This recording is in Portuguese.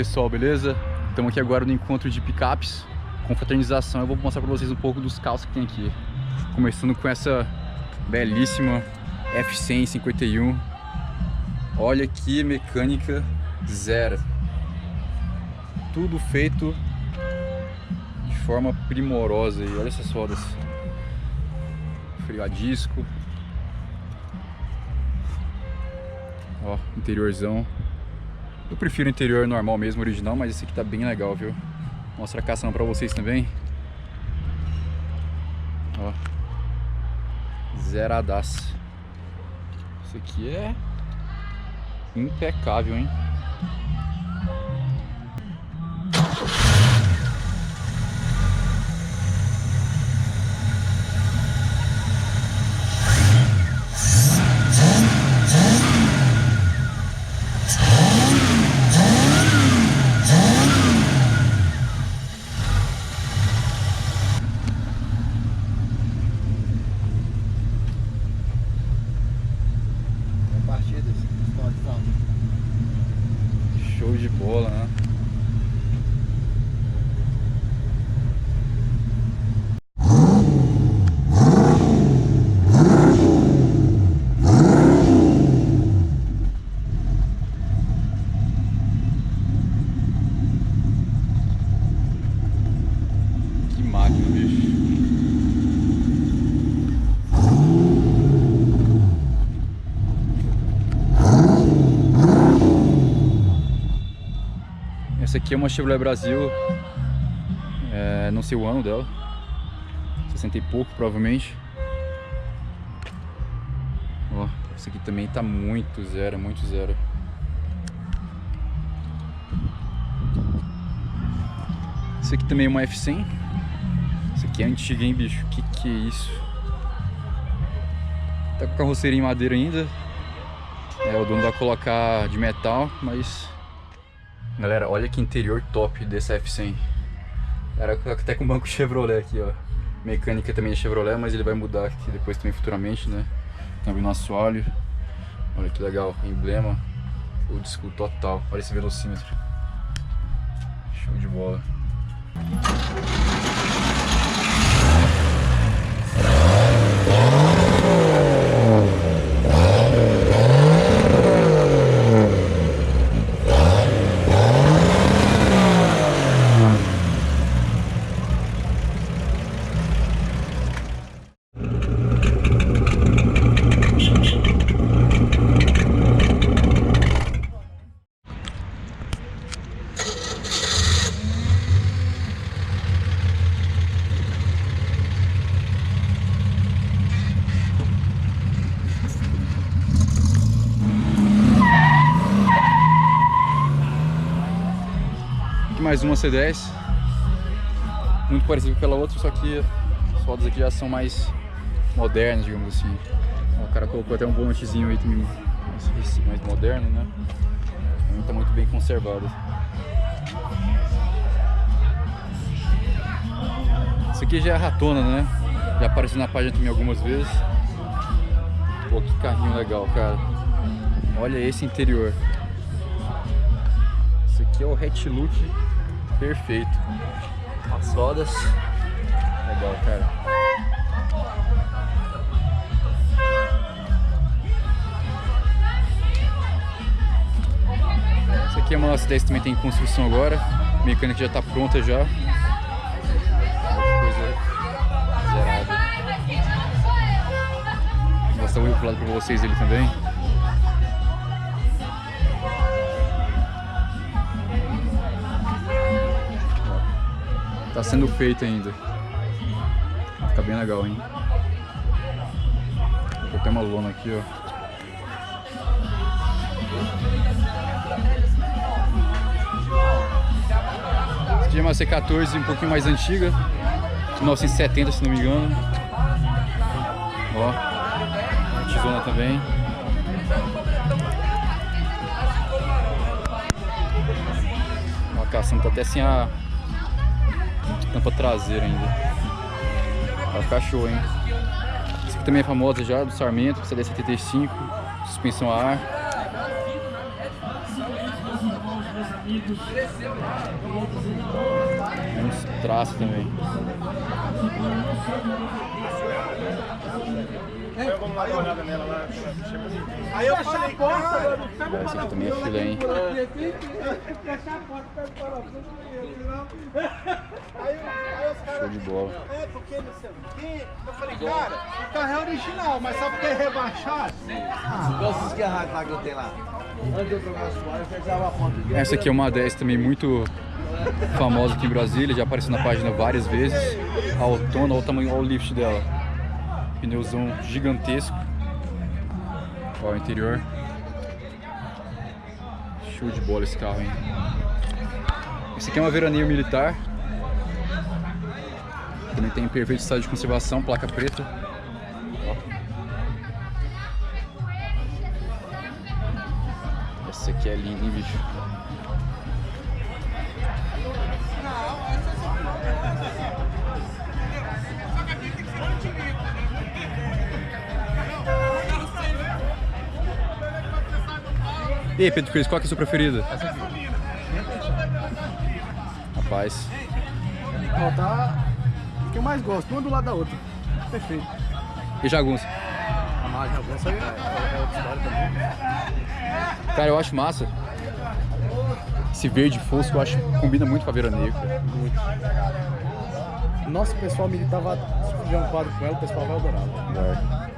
pessoal, beleza? Estamos aqui agora no encontro de picapes com fraternização. Eu vou mostrar para vocês um pouco dos carros que tem aqui. Começando com essa belíssima F100 51. Olha que mecânica zero. Tudo feito de forma primorosa. E olha essas rodas. Freio a disco. Ó, interiorzão. Eu prefiro o interior normal mesmo, original, mas esse aqui tá bem legal, viu? Vou mostrar a caçamba pra vocês também. Ó. Zeradaço. Isso aqui é impecável, hein? Show de bola, né? Que máquina, bicho. Essa aqui é uma Chevrolet Brasil, não sei o ano dela, 60 e pouco provavelmente. Ó, essa aqui também tá muito zero, muito zero. Essa aqui também é uma F100. Essa aqui é antiga, hein, bicho? Que é isso? Tá com carroceria em madeira ainda. O dono vai colocar de metal, mas... Galera, olha que interior top dessa F100. Era até com banco Chevrolet aqui, ó. Mecânica também é Chevrolet, mas ele vai mudar aqui depois também futuramente, né? Câmbio no assoalho. Olha que legal, emblema. Old school total. Olha esse velocímetro. Show de bola. Mais uma C10, muito parecido com aquela outra, só que as rodas aqui já são mais modernas, digamos assim. Ó, o cara colocou até um volantezinho aí também mais moderno, né? Não tá muito bem conservado. Isso aqui já é ratona, né? Já apareceu na página também algumas vezes. Pô, que carrinho legal, cara. Olha esse interior. Esse aqui é o hatch look perfeito. As rodas. Legal, cara. Essa aqui é uma C10 que também tem construção agora. A mecânica já está pronta já. Coisa zerada. Vou mostrar o outro lado para vocês ele também. Tá sendo feito ainda. Vai ficar bem legal, hein? Vou botar uma lona aqui, ó. Essa aqui é uma C14 um pouquinho mais antiga, de 1970, se não me engano. Ó, tizona também. Ó, a caçamba tá até sem a tampa traseira ainda. Vai ficar show, hein? Essa aqui também é famosa já, do Sarmento, CD75, suspensão a ar. Tem uns traços também. Vamos lá dar uma olhada nela lá. Aí eu falei, cara, Esse aqui também é filé, hein? Show de bola. é porque não sei o quê. Eu falei, cara, o carro é original, mas sabe porque é rebaixado? Gosto dos guerrados lá que eu tenho lá. Antes de eu trocar as toalhas, eu fechava a ponta de Essa aqui é uma 10 também muito famosa aqui em Brasília, já apareceu na página várias vezes. A autona, olha o tamanho, olha o lift dela. Pneuzão gigantesco. Ó, o interior. Show de bola esse carro, hein? Esse aqui é uma veraneio militar. Também tem perfeito estado de conservação, placa preta. Ó. Essa aqui é linda, hein, bicho? E aí, Pedro Cruz, qual que é a sua preferida? Essa aqui. Rapaz, Ó, tá. O que eu mais gosto, uma do lado da outra. Perfeito. e jagunço? A margem avança aí é outra história também. Cara, eu acho massa. Esse verde fosco eu acho que combina muito com a veraneio, cara. Muito. Nossa, o pessoal militar vai jampado com ela, o pessoal vai adorar. É.